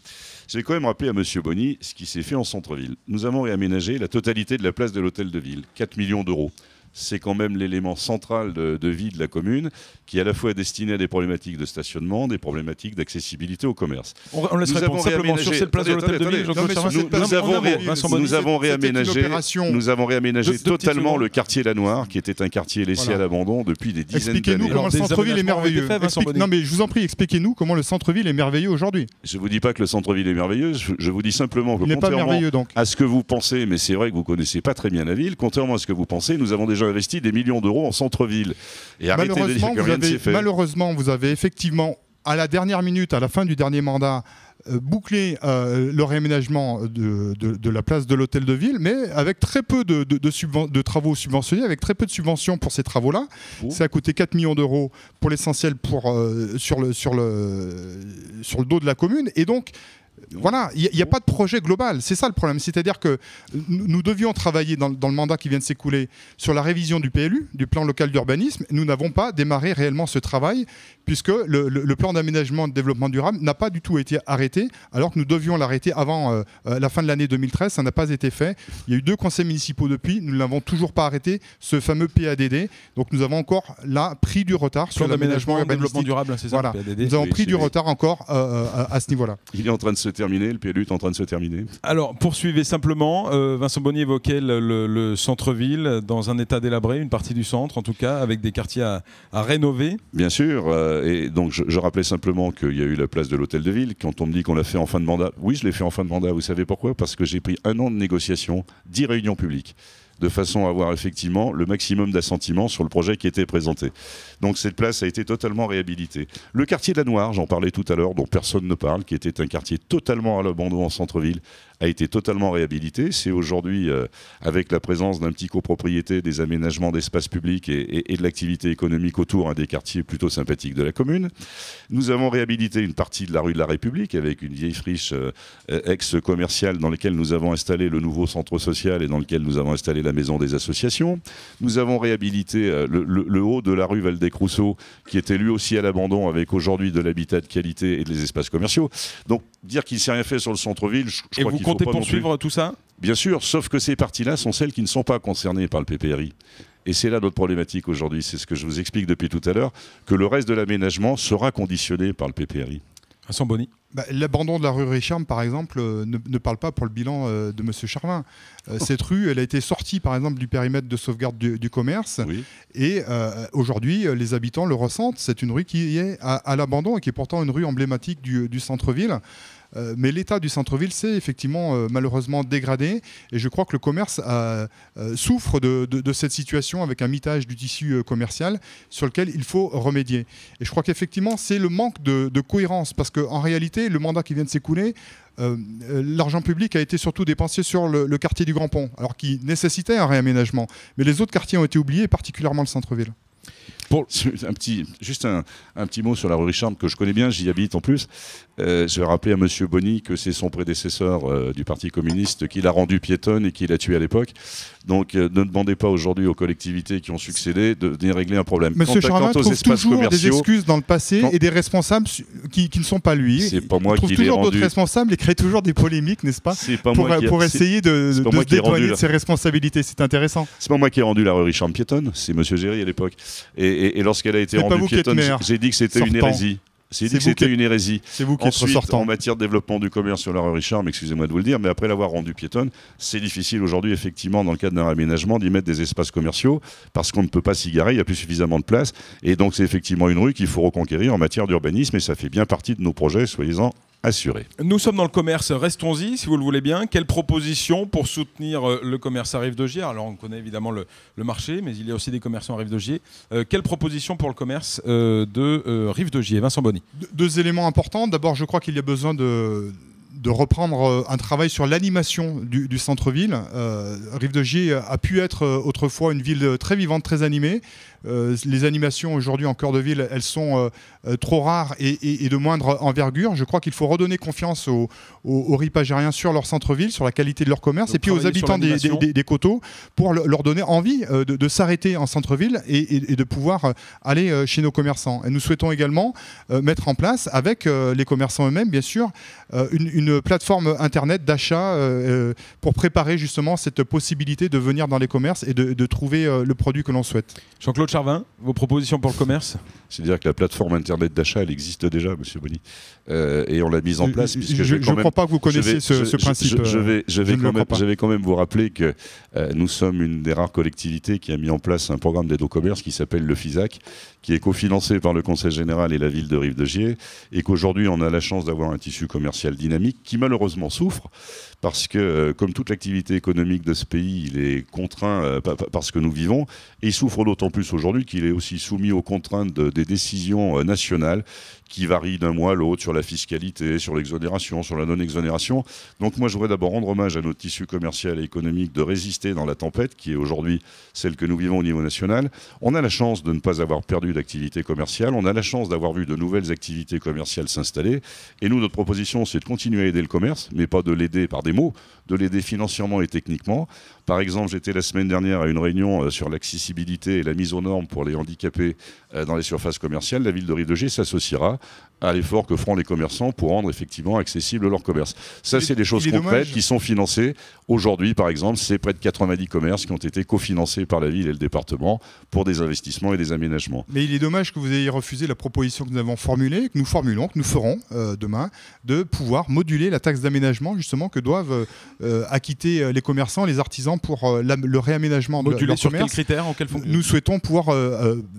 [SPEAKER 4] Je vais quand même rappeler à M. Bonny ce qui s'est fait en centre-ville. Nous avons réaménagé la totalité de la place de l'hôtel de ville, 4 millions d'euros. C'est quand même l'élément central de vie de la commune, qui est à la fois destiné à des problématiques de stationnement, des problématiques d'accessibilité au commerce.
[SPEAKER 1] On laisse répondre simplement sur cette place de l'hôtel de ville.
[SPEAKER 4] Nous avons réaménagé totalement le quartier Lanoir, qui était un quartier laissé à l'abandon depuis des dizaines d'années.
[SPEAKER 3] Expliquez-nous comment le centre-ville est merveilleux. Non mais je vous en prie, expliquez-nous comment le centre-ville est merveilleux aujourd'hui.
[SPEAKER 4] Je ne vous dis pas que le centre-ville est merveilleux, je vous dis simplement que contrairement à ce que vous pensez, mais c'est vrai que vous ne connaissez pas très bien la ville, contrairement à ce que vous pensez, nous avons déjà investi des millions d'euros en centre-ville. Et arrêtez de dire que rien ne s'est fait.
[SPEAKER 3] Malheureusement, vous avez effectivement, à la dernière minute, à la fin du dernier mandat, bouclé le réaménagement de la place de l'hôtel de ville, mais avec très peu de travaux subventionnés, avec très peu de subventions pour ces travaux-là. Ça a coûté 4 millions d'euros pour l'essentiel sur le dos de la commune. Et donc, voilà, il n'y a pas de projet global, c'est ça le problème. C'est-à-dire que nous devions travailler dans le mandat qui vient de s'écouler sur la révision du PLU, du plan local d'urbanisme. Nous n'avons pas démarré réellement ce travail puisque le plan d'aménagement et de développement durable n'a pas du tout été arrêté alors que nous devions l'arrêter avant la fin de l'année 2013. Ça n'a pas été fait. Il y a eu 2 conseils municipaux depuis, nous ne l'avons toujours pas arrêté, ce fameux PADD. Donc nous avons encore là pris du retard sur l'aménagement et le développement durable. C'est ça, voilà. Nous avons pris du retard encore à ce niveau-là.
[SPEAKER 4] Il est en train de se terminer, le PLU est en train de se terminer.
[SPEAKER 1] Alors, poursuivez simplement. Vincent Bonny évoquait le centre-ville dans un état délabré, une partie du centre en tout cas, avec des quartiers à rénover.
[SPEAKER 4] Bien sûr, et donc je rappelais simplement qu'il y a eu la place de l'hôtel de ville. Quand on me dit qu'on l'a fait en fin de mandat, oui, je l'ai fait en fin de mandat. Vous savez pourquoi? Parce que j'ai pris 1 an de négociations, 10 réunions publiques, de façon à avoir effectivement le maximum d'assentiment sur le projet qui était présenté. Donc cette place a été totalement réhabilitée. Le quartier de Lanoir, j'en parlais tout à l'heure, dont personne ne parle, qui était un quartier totalement à l'abandon en centre-ville, a été totalement réhabilité. C'est aujourd'hui, avec la présence d'un petit copropriété, des aménagements d'espaces publics et de l'activité économique autour, un des quartiers plutôt sympathiques de la commune. Nous avons réhabilité une partie de la rue de la République avec une vieille friche ex-commerciale dans laquelle nous avons installé le nouveau centre social et dans lequel nous avons installé la maison des associations. Nous avons réhabilité le haut de la rue Valdec-Rousseau, qui était lui aussi à l'abandon, avec aujourd'hui de l'habitat de qualité et des espaces commerciaux. Donc, dire qu'il ne s'est rien fait sur le centre-ville, je crois qu'il faut pas non plus.
[SPEAKER 1] Vous comptez poursuivre tout ça?
[SPEAKER 4] Bien sûr, sauf que ces parties-là sont celles qui ne sont pas concernées par le PPRI. Et c'est là notre problématique aujourd'hui, c'est ce que je vous explique depuis tout à l'heure, que le reste de l'aménagement sera conditionné par le PPRI.
[SPEAKER 1] Vincent Bonny.
[SPEAKER 3] L'abandon de la rue Richarme, par exemple, ne parle pas pour le bilan de M. Charvin. Cette rue, elle a été sortie, par exemple, du périmètre de sauvegarde du commerce. Oui. Et aujourd'hui, les habitants le ressentent. C'est une rue qui est à l'abandon et qui est pourtant une rue emblématique du centre-ville. Mais l'état du centre-ville s'est effectivement malheureusement dégradé et je crois que le commerce souffre de cette situation avec un mitage du tissu commercial sur lequel il faut remédier. Et je crois qu'effectivement c'est le manque de cohérence parce qu'en réalité le mandat qui vient de s'écouler, l'argent public a été surtout dépensé sur le quartier du Grand Pont alors qui nécessitait un réaménagement. Mais les autres quartiers ont été oubliés, particulièrement le centre-ville.
[SPEAKER 4] Juste un petit mot sur la rue Richard, que je connais bien, j'y habite en plus. Je vais rappeler à Monsieur Bonny que c'est son prédécesseur du Parti communiste qui l'a rendue piétonne et qui l'a tuée à l'époque. Donc ne demandez pas aujourd'hui aux collectivités qui ont succédé de venir régler un problème.
[SPEAKER 3] Monsieur Charvin trouve toujours des excuses dans le passé et des responsables qui ne sont pas lui.
[SPEAKER 4] C'est pas moi qui l'ai rendu.
[SPEAKER 3] Il trouve toujours d'autres responsables et crée toujours des polémiques, n'est-ce pas, pour essayer de se dédouaner de ses responsabilités. C'est intéressant.
[SPEAKER 4] C'est pas moi qui ai rendu la rue Richard piétonne, c'est Monsieur Géry à l'époque. Et lorsqu'elle a été rendue piétonne, j'ai dit que c'était une hérésie. C'est dit que c'était une hérésie.
[SPEAKER 3] C'est vous qui êtes ressortant.
[SPEAKER 4] En matière de développement du commerce sur la rue Richard, excusez-moi de vous le dire, mais après l'avoir rendue piétonne, c'est difficile aujourd'hui, effectivement, dans le cadre d'un aménagement, d'y mettre des espaces commerciaux, parce qu'on ne peut pas s'y garer, il n'y a plus suffisamment de place. Et donc c'est effectivement une rue qu'il faut reconquérir en matière d'urbanisme, et ça fait bien partie de nos projets, soyez-en assurés.
[SPEAKER 1] Nous sommes dans le commerce, restons-y si vous le voulez bien. Quelles propositions pour soutenir le commerce à Rive-de-Gier? Alors on connaît évidemment le marché, mais il y a aussi des commerçants à Rive-de-Gier. Quelles propositions pour le commerce de Rive-de-Gier? Vincent Bonny.
[SPEAKER 3] Deux éléments importants. D'abord, je crois qu'il y a besoin de reprendre un travail sur l'animation du centre-ville. Rive-de-Gier a pu être autrefois une ville très vivante, très animée. Les animations aujourd'hui en cœur de ville, elles sont trop rares et de moindre envergure. Je crois qu'il faut redonner confiance aux ripagériens sur leur centre-ville, sur la qualité de leur commerce, et puis aux habitants des coteaux pour leur donner envie de s'arrêter en centre-ville et de pouvoir aller chez nos commerçants. Et nous souhaitons également mettre en place, avec les commerçants eux-mêmes, bien sûr, une plateforme internet d'achat pour préparer justement cette possibilité de venir dans les commerces et de trouver le produit que l'on souhaite.
[SPEAKER 1] Jean-Claude Charvin, vos propositions pour le commerce?
[SPEAKER 4] C'est-à-dire que la plateforme internet d'achat, elle existe déjà, Monsieur Bonny, et on l'a mise en place.
[SPEAKER 3] Je ne crois pas que vous connaissiez ce principe.
[SPEAKER 4] Je vais quand même vous rappeler que nous sommes une des rares collectivités qui a mis en place un programme d'aide au commerce qui s'appelle le FISAC, qui est cofinancé par le Conseil général et la ville de Rive-de-Gier, et qu'aujourd'hui on a la chance d'avoir un tissu commercial dynamique qui malheureusement souffre parce que, comme toute l'activité économique de ce pays, il est contraint parce que nous vivons, et il souffre d'autant plus aujourd'hui qu'il est aussi soumis aux contraintes des décisions nationales qui varient d'un mois à l'autre sur la fiscalité, sur l'exonération, sur la non-exonération. Donc moi, je voudrais d'abord rendre hommage à notre tissu commercial et économique de résister dans la tempête, qui est aujourd'hui celle que nous vivons au niveau national. On a la chance de ne pas avoir perdu d'activité commerciale, on a la chance d'avoir vu de nouvelles activités commerciales s'installer, et nous, notre proposition, c'est de continuer à aider le commerce, mais pas de l'aider par des mots, de l'aider financièrement et techniquement. Par exemple, j'étais la semaine dernière à une réunion sur l'accessibilité et la mise aux normes pour les handicapés dans les surfaces commerciales. La ville de Rive-de-Gier s'associera à l'effort que feront les commerçants pour rendre effectivement accessible leur commerce. Ça, c'est des choses concrètes qui sont financées. Aujourd'hui, par exemple, c'est près de 90 commerces qui ont été cofinancés par la ville et le département pour des investissements et des aménagements.
[SPEAKER 3] Mais il est dommage que vous ayez refusé la proposition que nous avons formulée, que nous formulons, que nous ferons demain, de pouvoir moduler la taxe d'aménagement justement que doivent acquitter les commerçants, les artisans pour le réaménagement de leur commerce.
[SPEAKER 1] Sur quels critères, en quelle fonction?
[SPEAKER 3] Nous souhaitons pouvoir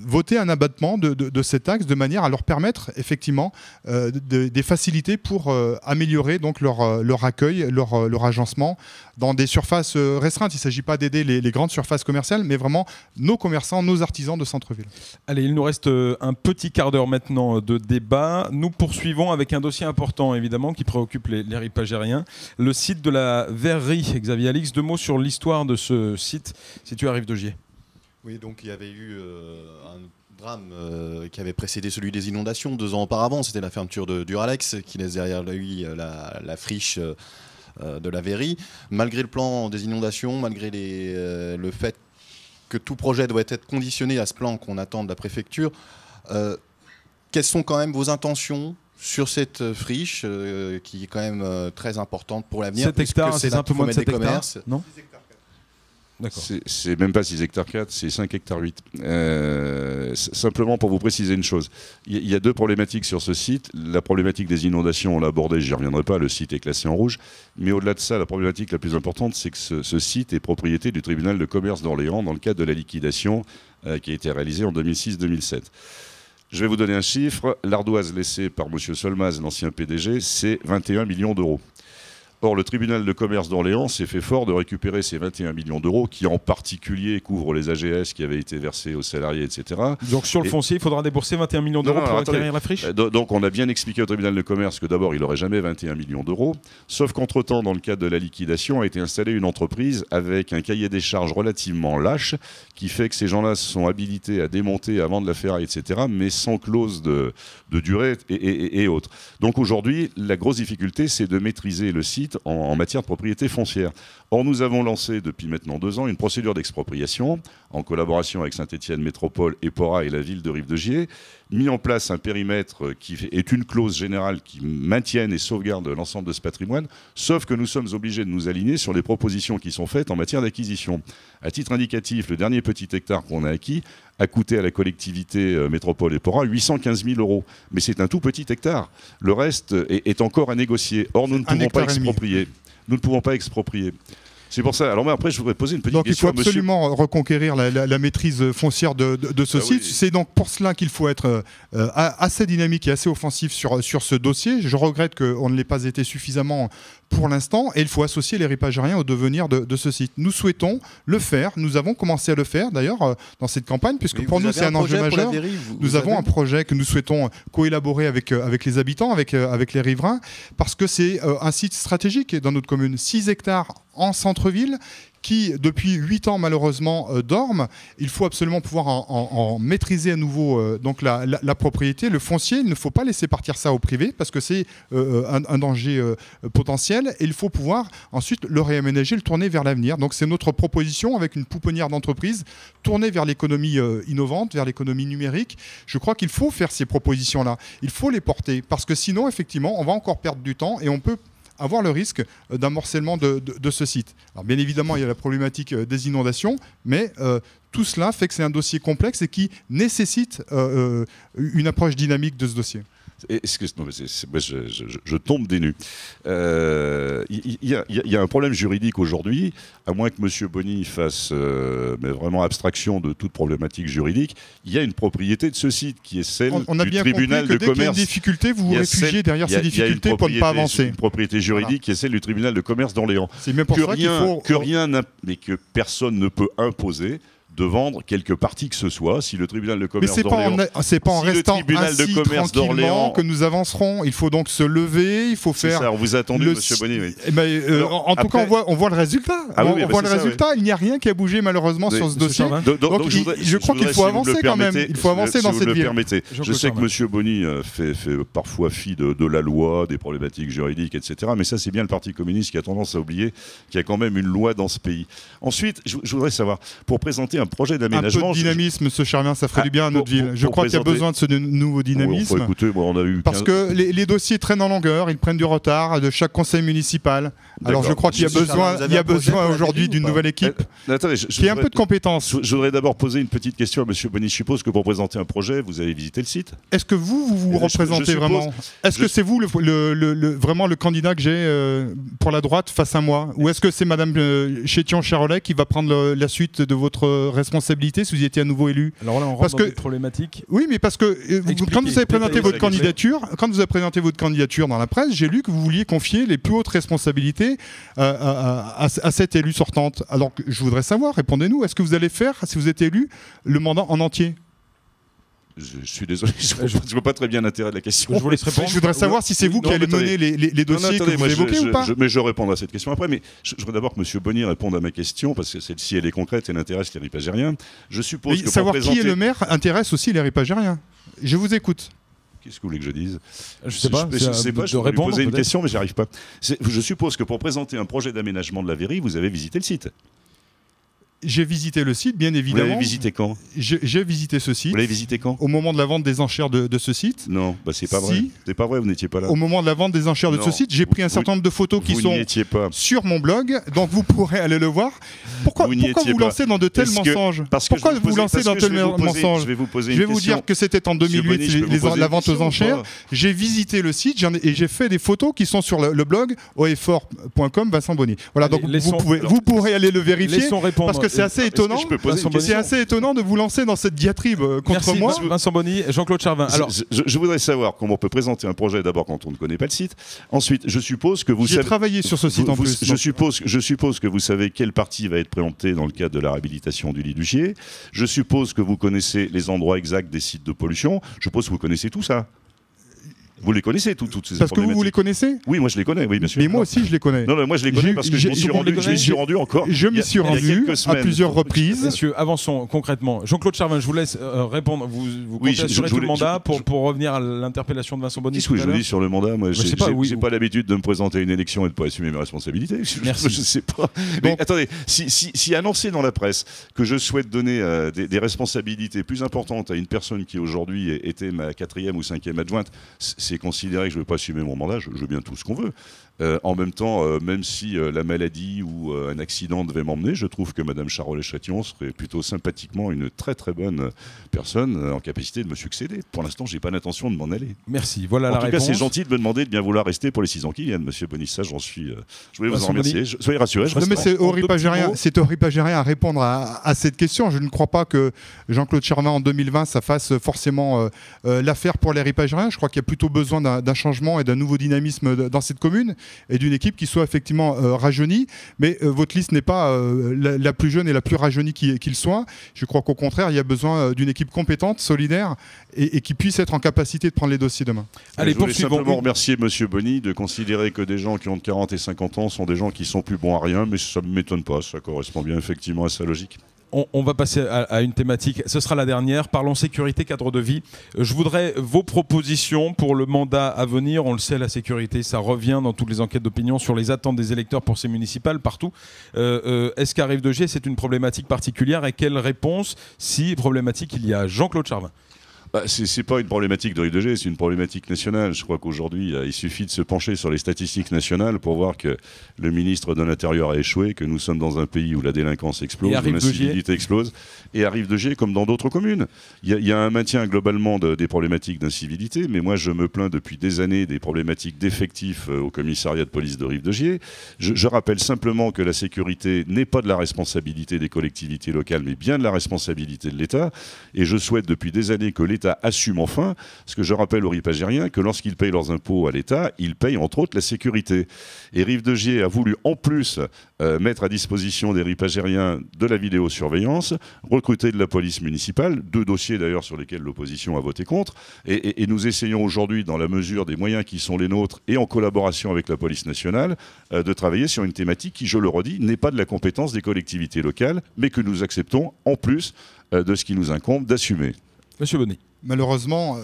[SPEAKER 3] voter un abattement de cette taxe de manière à leur permettre effectivement des facilités pour améliorer donc leur accueil, leur agencement dans des surfaces restreintes. Il ne s'agit pas d'aider les grandes surfaces commerciales, mais vraiment nos commerçants, nos artisans de centre-ville.
[SPEAKER 1] Allez, il nous reste un petit quart d'heure maintenant de débat. Nous poursuivons avec un dossier important, évidemment, qui préoccupe les ripagériens. Le site de la verrerie, Xavier Alix. 2 mots sur l'histoire de ce site situé à Rive-de-Gier.
[SPEAKER 2] Oui, donc il y avait eu un drame qui avait précédé celui des inondations 2 ans auparavant. C'était la fermeture de Duralex qui laisse derrière lui la friche de la verrerie. Malgré le plan des inondations, malgré le fait que tout projet doit être conditionné à ce plan qu'on attend de la préfecture, quelles sont quand même vos intentions sur cette friche qui est quand même très importante pour l'avenir?
[SPEAKER 1] 7 hectares, c'est un peu moins de 7 hectares, non?
[SPEAKER 4] C'est même pas 6 hectares 4, c'est 5 hectares 8. Simplement pour vous préciser une chose, il y a 2 problématiques sur ce site. La problématique des inondations, on l'a abordée, j'y reviendrai pas, le site est classé en rouge. Mais au-delà de ça, la problématique la plus importante, c'est que ce site est propriété du tribunal de commerce d'Orléans dans le cadre de la liquidation qui a été réalisée en 2006-2007. Je vais vous donner un chiffre. L'ardoise laissée par M. Solmaz, l'ancien PDG, c'est 21 millions d'euros. Or, le tribunal de commerce d'Orléans s'est fait fort de récupérer ces 21 millions d'euros qui, en particulier, couvrent les AGS qui avaient été versés aux salariés, etc.
[SPEAKER 1] Donc, sur le foncier, il faudra débourser 21 millions d'euros pour acquérir la friche.
[SPEAKER 4] Donc, on a bien expliqué au tribunal de commerce que d'abord, il n'aurait jamais 21 millions d'euros, sauf qu'entre-temps, dans le cadre de la liquidation, a été installée une entreprise avec un cahier des charges relativement lâche, qui fait que ces gens-là sont habilités à démonter, à vendre la ferraille, etc., mais sans clause de durée et autres. Donc aujourd'hui, la grosse difficulté, c'est de maîtriser le site en matière de propriété foncière. Or, nous avons lancé depuis maintenant 2 ans une procédure d'expropriation en collaboration avec Saint-Étienne Métropole, EPORA et la ville de Rive-de-Gier, mis en place un périmètre qui est une clause générale qui maintienne et sauvegarde l'ensemble de ce patrimoine, sauf que nous sommes obligés de nous aligner sur les propositions qui sont faites en matière d'acquisition. À titre indicatif, le dernier petit hectare qu'on a acquis a coûté à la collectivité Métropole EPORA 815 000 euros. Mais c'est un tout petit hectare. Le reste est encore à négocier. Or, nous ne pouvons pas exproprier. Nous ne pouvons pas exproprier. C'est pour ça. Alors moi, après, je voudrais poser une petite question.
[SPEAKER 3] Donc il faut absolument reconquérir la maîtrise foncière de ce site. Oui. C'est donc pour cela qu'il faut être assez dynamique et assez offensif sur ce dossier. Je regrette qu'on ne l'ait pas été suffisamment pour l'instant, et il faut associer les ripagériens au devenir de ce site. Nous souhaitons le faire. Nous avons commencé à le faire, d'ailleurs, dans cette campagne, puisque pour nous, c'est un enjeu majeur. Nous avons un projet que nous souhaitons coélaborer avec les habitants, avec les riverains, parce que c'est un site stratégique dans notre commune. 6 hectares en centre-ville, qui depuis 8 ans malheureusement dorment. Il faut absolument pouvoir en maîtriser à nouveau donc la propriété, le foncier. Il ne faut pas laisser partir ça au privé parce que c'est un danger potentiel, et il faut pouvoir ensuite le réaménager, le tourner vers l'avenir. Donc c'est notre proposition avec une pouponnière d'entreprise tournée vers l'économie innovante, vers l'économie numérique. Je crois qu'il faut faire ces propositions-là. Il faut les porter parce que sinon effectivement on va encore perdre du temps et on peut avoir le risque d'un morcellement de ce site. Alors bien évidemment, il y a la problématique des inondations, mais tout cela fait que c'est un dossier complexe et qui nécessite une approche dynamique de ce dossier.
[SPEAKER 4] Je tombe des nues. Il y a un problème juridique aujourd'hui, à moins que M. Bonny fasse mais vraiment abstraction de toute problématique juridique. Il y a une propriété de ce site qui est celle du tribunal de commerce.
[SPEAKER 3] Dès qu'il y a une difficulté, vous vous réfugiez derrière ces difficultés pour ne pas avancer.
[SPEAKER 4] Une propriété juridique qui est celle du tribunal de commerce d'Orléans.
[SPEAKER 3] C'est même pour ça qu'il faut
[SPEAKER 4] mais que personne ne peut imposer de vendre quelque partie que ce soit. Si le tribunal de commerce d'Orléans...
[SPEAKER 3] Mais c'est pas en restant assis tranquillement que nous avancerons. Il faut donc se lever, il faut faire...
[SPEAKER 4] Ça, on vous a attendu, M. Bonny. Oui.
[SPEAKER 3] En tout cas, on voit le résultat. On voit le résultat. Il n'y a rien qui a bougé malheureusement sur ce dossier. Donc je crois qu'il faut avancer quand même. Il faut avancer dans cette ville.
[SPEAKER 4] Je sais que M. Bonny fait parfois fi de la loi, des problématiques juridiques, etc. Mais ça, c'est bien le Parti communiste qui a tendance à oublier qu'il y a quand même une loi dans ce pays. Ensuite, je voudrais savoir, pour présenter un projet d'aménagement...
[SPEAKER 3] Un peu de dynamisme, M. Charvin, ça ferait du bien à notre ville. Je crois qu'il y a besoin de ce nouveau dynamisme.
[SPEAKER 4] Oui, écouter, on a eu
[SPEAKER 3] parce que les dossiers traînent en longueur, ils prennent du retard de chaque conseil municipal. Alors je crois qu'il y a besoin aujourd'hui d'une nouvelle équipe qui a un peu de compétences.
[SPEAKER 4] Je voudrais d'abord poser une petite question à M. Bonny. Je suppose que pour présenter un projet, vous avez visité le site.
[SPEAKER 3] Est-ce que vous représentez vraiment? Est-ce que c'est vous vraiment le candidat que j'ai pour la droite face à moi? Ou est-ce que c'est Mme Chétion-Charolais qui va prendre la suite de votre responsabilité si vous étiez à nouveau élu?
[SPEAKER 1] Alors là, on rentre dans des problématiques.
[SPEAKER 3] Oui, mais parce que quand vous avez présenté votre candidature, dans la presse, j'ai lu que vous vouliez confier les plus hautes responsabilités à cette élue sortante. Alors je voudrais savoir, répondez-nous, est-ce que vous allez faire, si vous êtes élu, le mandat en entier?
[SPEAKER 4] Je suis désolé, je ne vois pas très bien l'intérêt de la question.
[SPEAKER 3] Je voudrais savoir si c'est vous qui allez mener les dossiers que vous évoquez ou pas.
[SPEAKER 4] Mais je répondrai à cette question après. Mais je voudrais d'abord que M. Bonny réponde à ma question, parce que celle-ci, elle est concrète et elle intéresse les ripagériens. Je suppose que
[SPEAKER 3] savoir qui est le maire intéresse aussi les ripagériens. Je vous écoute.
[SPEAKER 4] Qu'est-ce que vous voulez que je dise?
[SPEAKER 1] Je sais pas.
[SPEAKER 4] Je vais poser une question, mais j'y arrive pas. Je suppose que pour présenter un projet d'aménagement de la Verrie, vous avez visité le site.
[SPEAKER 3] J'ai visité le site, bien évidemment.
[SPEAKER 4] Vous l'avez visité quand?
[SPEAKER 3] J'ai visité ce site.
[SPEAKER 4] Vous l'avez visité quand?
[SPEAKER 3] Au moment de la vente des enchères de ce site.
[SPEAKER 4] Non, bah c'est pas vrai. C'est pas vrai, vous n'étiez pas là.
[SPEAKER 3] Au moment de la vente des enchères de ce site, j'ai pris un certain nombre de photos qui sont sur mon blog, donc vous pourrez aller le voir. Pourquoi vous lancez dans de tels mensonges? Pourquoi vous lancez dans de tels mensonges? Je vais vous dire que c'était en 2008, la vente aux enchères. J'ai visité le site et j'ai fait des photos qui sont sur le blog oeffort.com Vincent Bonny. Voilà, donc vous pourrez aller le vérifier. Parce que c'est assez étonnant. C'est assez étonnant de vous lancer dans cette diatribe contre moi.
[SPEAKER 1] Vincent Bonny, Jean-Claude Charvin. Alors,
[SPEAKER 4] je voudrais savoir comment on peut présenter un projet d'abord quand on ne connaît pas le site. Ensuite, je suppose que vous
[SPEAKER 3] savez. J'ai travaillé sur ce site en plus.
[SPEAKER 4] Je suppose que vous savez quelle partie va être préemptée dans le cadre de la réhabilitation du lit du Gier. Je suppose que vous connaissez les endroits exacts des sites de pollution. Je suppose que vous connaissez tout ça. Vous les connaissez toutes ces
[SPEAKER 3] Parce que vous les connaissez?
[SPEAKER 4] Oui, moi je les connais, oui, bien sûr.
[SPEAKER 3] Mais moi aussi je les connais.
[SPEAKER 4] Non, moi je les connais parce que je m'y suis rendu encore.
[SPEAKER 3] Je m'y suis rendu à plusieurs reprises.
[SPEAKER 1] Messieurs, avançons concrètement. Jean-Claude Charvin, je vous laisse répondre. Vous comptez assurer tout le mandat pour revenir à l'interpellation de Vincent Bonny.
[SPEAKER 4] Qu'est-ce que je vous dis sur le mandat? Moi, j'ai pas l'habitude de me présenter à une élection et de ne pas assumer mes responsabilités.
[SPEAKER 1] Merci.
[SPEAKER 4] Je sais pas. Mais attendez, si annoncé dans la presse que je souhaite donner des responsabilités plus importantes à une personne qui aujourd'hui était ma 4e ou 5e adjointe, c'est considéré que je ne vais pas assumer mon mandat, je veux bien tout ce qu'on veut. En même temps, même si la maladie ou un accident devait m'emmener, je trouve que Mme Charolais-Châtillon serait plutôt sympathiquement une très très bonne personne en capacité de me succéder. Pour l'instant, je n'ai pas l'intention de m'en aller.
[SPEAKER 1] Merci, voilà la réponse.
[SPEAKER 4] En tout cas, c'est gentil de me demander de bien vouloir rester pour les 6 ans qui viennent, Monsieur Bonissa, je voulais vous en remercier. Soyez rassurés.
[SPEAKER 3] Mais c'est horripagérien à répondre à cette question. Je ne crois pas que Jean-Claude Charvin en 2020, ça fasse forcément l'affaire pour les ripagériens. Je crois qu'il y a plutôt besoin d'un changement et d'un nouveau dynamisme dans cette commune et d'une équipe qui soit effectivement rajeunie. Mais votre liste n'est pas la plus jeune et la plus rajeunie qu'il soit. Je crois qu'au contraire, il y a besoin d'une équipe compétente, solidaire et qui puisse être en capacité de prendre les dossiers demain.
[SPEAKER 4] Allez, je voulais simplement remercier M. Bonny de considérer que des gens qui ont 40 et 50 ans sont des gens qui sont plus bons à rien, mais ça ne m'étonne pas, ça correspond bien effectivement à sa logique.
[SPEAKER 1] On va passer à une thématique, ce sera la dernière, parlons sécurité, cadre de vie. Je voudrais vos propositions pour le mandat à venir. On le sait, la sécurité, ça revient dans toutes les enquêtes d'opinion sur les attentes des électeurs pour ces municipales, partout. Est-ce qu'à Rive-de-Gier, c'est une problématique particulière et quelle réponse, si problématique, il y a? Jean-Claude Charvin.
[SPEAKER 4] C'est pas une problématique de Rive-de-Gier, c'est une problématique nationale. Je crois qu'aujourd'hui, il suffit de se pencher sur les statistiques nationales pour voir que le ministre de l'Intérieur a échoué, que nous sommes dans un pays où la délinquance explose, où l'incivilité explose, et à Rive-de-Gier comme dans d'autres communes. Il y a un maintien globalement des problématiques d'incivilité, mais moi je me plains depuis des années des problématiques d'effectifs au commissariat de police de Rive-de-Gier. Je rappelle simplement que la sécurité n'est pas de la responsabilité des collectivités locales, mais bien de la responsabilité de l'État, et je souhaite depuis des années que l'État assume enfin, ce que je rappelle aux ripagériens, que lorsqu'ils payent leurs impôts à l'État, ils payent entre autres la sécurité. Et Rive-de-Gier a voulu en plus mettre à disposition des ripagériens de la vidéosurveillance, recruter de la police municipale, 2 dossiers d'ailleurs sur lesquels l'opposition a voté contre, et nous essayons aujourd'hui, dans la mesure des moyens qui sont les nôtres et en collaboration avec la police nationale, de travailler sur une thématique qui, je le redis, n'est pas de la compétence des collectivités locales, mais que nous acceptons en plus de ce qui nous incombe d'assumer.
[SPEAKER 1] Monsieur Bonny.
[SPEAKER 3] Malheureusement,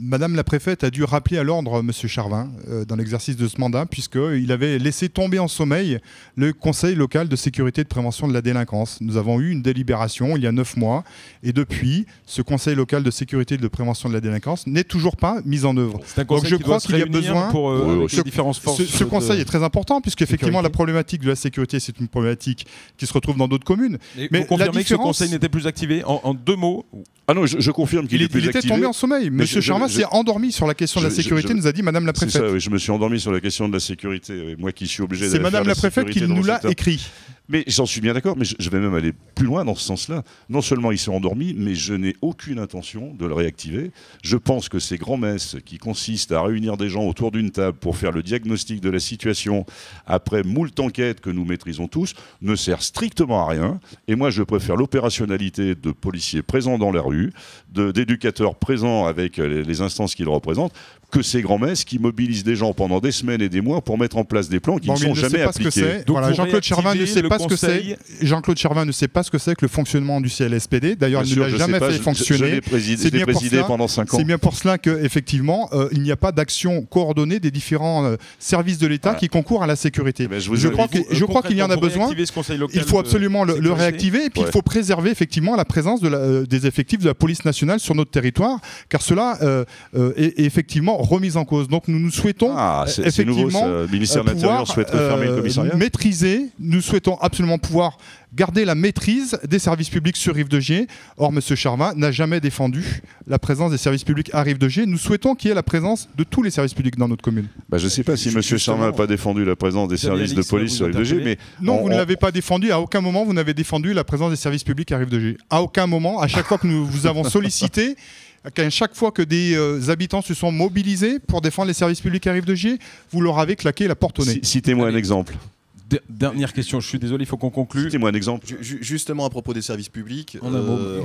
[SPEAKER 3] Madame la préfète a dû rappeler à l'ordre M. Charvin dans l'exercice de ce mandat, puisqu'il avait laissé tomber en sommeil le Conseil local de sécurité et de prévention de la délinquance. Nous avons eu une délibération il y a 9 mois, et depuis, ce Conseil local de sécurité et de prévention de la délinquance n'est toujours pas mis en œuvre.
[SPEAKER 1] Donc je crois qu'il y a besoin pour les différentes forces.
[SPEAKER 3] Ce conseil est très important, puisqu'effectivement la problématique de la sécurité, c'est une problématique qui se retrouve dans d'autres communes.
[SPEAKER 1] Mais vous confirmez que ce conseil n'était plus activé en 2 mots?
[SPEAKER 4] Ah non, je confirme qu'il est plus activé.
[SPEAKER 3] Il était tombé en sommeil. Monsieur Charvin s'est endormi sur la question de la sécurité, nous a dit Madame la préfète.
[SPEAKER 4] C'est ça, oui, je me suis endormi sur la question de la sécurité. Moi qui suis obligé d'aller
[SPEAKER 3] faire la sécurité. C'est Madame la préfète qui nous l'a écrit.
[SPEAKER 4] Mais j'en suis bien d'accord, mais je vais même aller plus loin dans ce sens-là. Non seulement il s'est endormi, mais je n'ai aucune intention de le réactiver. Je pense que ces grands-messes qui consistent à réunir des gens autour d'une table pour faire le diagnostic de la situation après moult enquêtes que nous maîtrisons tous, ne servent strictement à rien. Et moi, je préfère l'opérationnalité de policiers présents dans la rue, d'éducateurs présents avec les instances qu'ils représentent, que ces grands-messes qui mobilisent des gens pendant des semaines et des mois pour mettre en place des plans qui ne sont jamais appliqués.
[SPEAKER 3] Voilà, Jean-Claude Charvin ne sait pas ce que c'est. Jean-Claude Charvin ne sait pas ce que c'est que le fonctionnement du CLSPD. D'ailleurs, il ne l'a jamais fait fonctionner.
[SPEAKER 4] Je l'ai présidé pendant 5 ans.
[SPEAKER 3] C'est bien pour cela qu'effectivement, il n'y a pas d'action coordonnée des différents services de l'État qui concourent à la sécurité. Je crois qu'il y en a besoin. Il faut absolument le réactiver. Et puis, il faut préserver effectivement la présence des effectifs de la police nationale sur notre territoire, car cela est effectivement remise en cause. Donc nous souhaitons effectivement
[SPEAKER 4] le ministère de l'Intérieur souhaiterait fermer le commissariat.
[SPEAKER 3] Maîtriser, nous souhaitons absolument pouvoir garder la maîtrise des services publics sur Rive-de-Gier. Or, M. Charvin n'a jamais défendu la présence des services publics à Rive-de-Gier. Nous souhaitons qu'il y ait la présence de tous les services publics dans notre commune.
[SPEAKER 4] Je ne sais pas si M. Charvin n'a pas défendu la présence des services de police sur Rive-de-Gier, mais...
[SPEAKER 3] Non, vous ne l'avez pas défendu. À aucun moment, vous n'avez défendu la présence des services publics à Rive-de-Gier. À aucun moment. À chaque fois que nous vous avons sollicité, à chaque fois que des habitants se sont mobilisés pour défendre les services publics à Rive-de-Gier, vous leur avez claqué la porte au nez.
[SPEAKER 4] Citez-moi un exemple.
[SPEAKER 1] Dernière question, je suis désolé, il faut qu'on conclue.
[SPEAKER 4] Citez-moi un exemple.
[SPEAKER 2] Justement, à propos des services publics,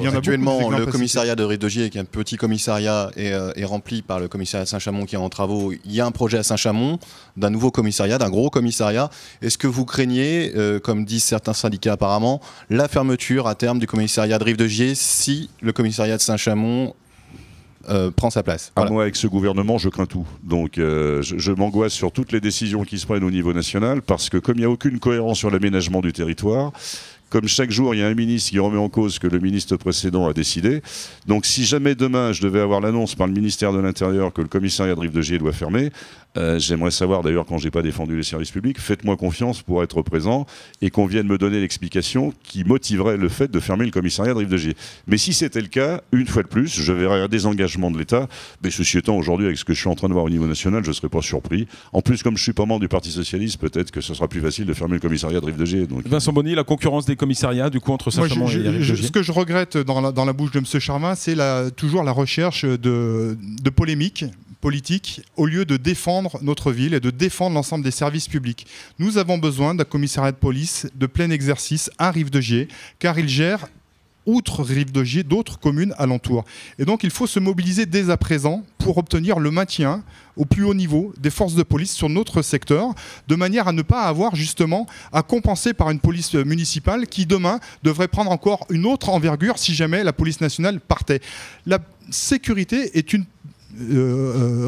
[SPEAKER 3] actuellement,
[SPEAKER 2] le commissariat de Rive-de-Gier, qui est un petit commissariat, est rempli par le commissariat de Saint-Chamond qui est en travaux. Il y a un projet à Saint-Chamond d'un nouveau commissariat, d'un gros commissariat. Est-ce que vous craignez, comme disent certains syndicats apparemment, la fermeture à terme du commissariat de Rive-de-Gier si le commissariat de Saint-Chamond prend sa place?
[SPEAKER 4] Voilà. Moi, avec ce gouvernement, je crains tout. Donc, je m'angoisse sur toutes les décisions qui se prennent au niveau national, parce que comme il n'y a aucune cohérence sur l'aménagement du territoire, comme chaque jour, il y a un ministre qui remet en cause ce que le ministre précédent a décidé. Donc, si jamais demain, je devais avoir l'annonce par le ministère de l'Intérieur que le commissariat de Rive-de-Gier doit fermer, j'aimerais savoir, d'ailleurs, quand je n'ai pas défendu les services publics, faites-moi confiance pour être présent et qu'on vienne me donner l'explication qui motiverait le fait de fermer le commissariat de Rive-de-Gier. Mais si c'était le cas, une fois de plus, je verrais un désengagement de l'État. Mais ceci étant, aujourd'hui, avec ce que je suis en train de voir au niveau national, je ne serais pas surpris. En plus, comme je ne suis pas membre du Parti Socialiste, peut-être que ce sera plus facile de fermer le commissariat de Rive-de-Gier. Donc...
[SPEAKER 1] Vincent Bonny, la concurrence des commissariats, du coup, entre Saint-Chamond et Rive-de-Gier.
[SPEAKER 3] Ce que je regrette dans la bouche de M. Charvin, c'est toujours la recherche de polémiques politique au lieu de défendre notre ville et de défendre l'ensemble des services publics. Nous avons besoin d'un commissariat de police de plein exercice à Rive-de-Gier, car il gère, outre Rive-de-Gier, d'autres communes alentours. Et donc il faut se mobiliser dès à présent pour obtenir le maintien au plus haut niveau des forces de police sur notre secteur, de manière à ne pas avoir justement à compenser par une police municipale qui demain devrait prendre encore une autre envergure si jamais la police nationale partait. La sécurité est une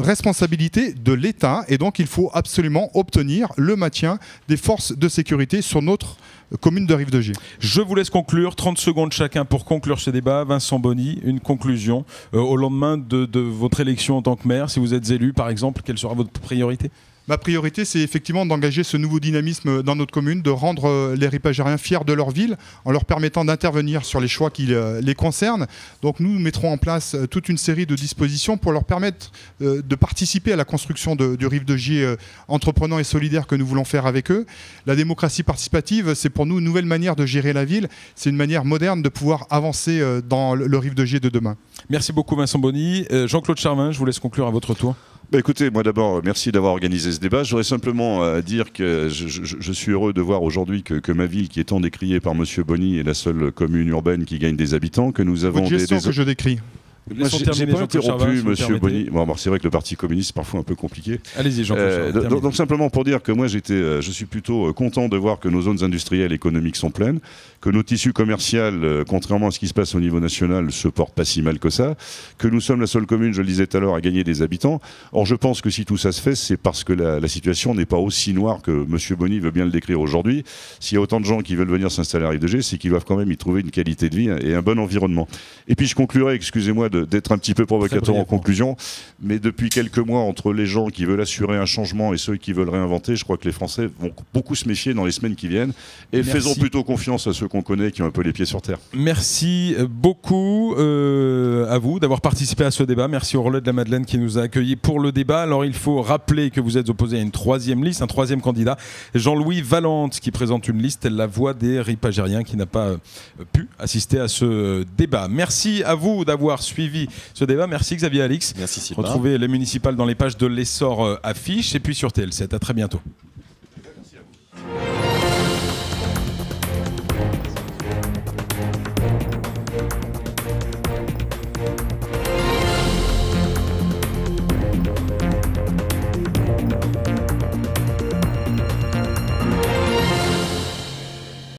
[SPEAKER 3] responsabilité de l'État et donc il faut absolument obtenir le maintien des forces de sécurité sur notre commune de Rive-de-Gier.
[SPEAKER 1] Je vous laisse conclure, 30 secondes chacun pour conclure ce débat. Vincent Bonny, une conclusion au lendemain de votre élection en tant que maire. Si vous êtes élu par exemple, quelle sera votre priorité ?
[SPEAKER 3] Ma priorité, c'est effectivement d'engager ce nouveau dynamisme dans notre commune, de rendre les Ripagériens fiers de leur ville en leur permettant d'intervenir sur les choix qui les concernent. Donc nous mettrons en place toute une série de dispositions pour leur permettre de participer à la construction du Rive-de-Gier entreprenant et solidaire que nous voulons faire avec eux. La démocratie participative, c'est pour nous une nouvelle manière de gérer la ville. C'est une manière moderne de pouvoir avancer dans le Rive-de-Gier de demain.
[SPEAKER 1] Merci beaucoup Vincent Bonny. Jean-Claude Charvin, je vous laisse conclure à votre tour.
[SPEAKER 4] Écoutez, moi d'abord, merci d'avoir organisé ce débat. J'aurais simplement à dire que je suis heureux de voir aujourd'hui que ma ville, qui est tant décriée par M. Bonny, est la seule commune urbaine qui gagne des habitants, que nous avons
[SPEAKER 3] que je décris.
[SPEAKER 4] Moi, j'ai pas interrompu M. Bonny. Bon, c'est vrai que le Parti communiste, c'est parfois un peu compliqué.
[SPEAKER 1] Allez-y, Jean-Claude.
[SPEAKER 4] Donc simplement pour dire que moi, je suis plutôt content de voir que nos zones industrielles et économiques sont pleines, que nos tissus commerciaux, contrairement à ce qui se passe au niveau national, se portent pas si mal que ça, que nous sommes la seule commune, je le disais tout à l'heure, à gagner des habitants. Or, je pense que si tout ça se fait, c'est parce que la situation n'est pas aussi noire que M. Bonny veut bien le décrire aujourd'hui. S'il y a autant de gens qui veulent venir s'installer à Rive-de-Gier, c'est qu'ils doivent quand même y trouver une qualité de vie et un bon environnement. Et puis je conclurai, excusez-moi d'être un petit peu provocateur en conclusion, mais depuis quelques mois, entre les gens qui veulent assurer un changement et ceux qui veulent réinventer, je crois que les Français vont beaucoup se méfier dans les semaines qui viennent. Et faisons plutôt confiance à ceux qu'on connaît, qui ont un peu les pieds sur terre. Merci
[SPEAKER 1] beaucoup à vous d'avoir participé à ce débat. Merci au Relais de la Madeleine qui nous a accueillis pour le débat. Alors il faut rappeler que vous êtes opposé à une troisième liste, un troisième candidat, Jean-Louis Valente, qui présente une liste, La Voix des Ripagériens, qui n'a pas pu assister à ce débat. Merci à vous d'avoir suivi ce débat. Merci Xavier Alix.
[SPEAKER 2] Merci Sylvain.
[SPEAKER 1] Retrouvez les municipales dans les pages de l'Essor affiche et puis sur TL7. À très bientôt.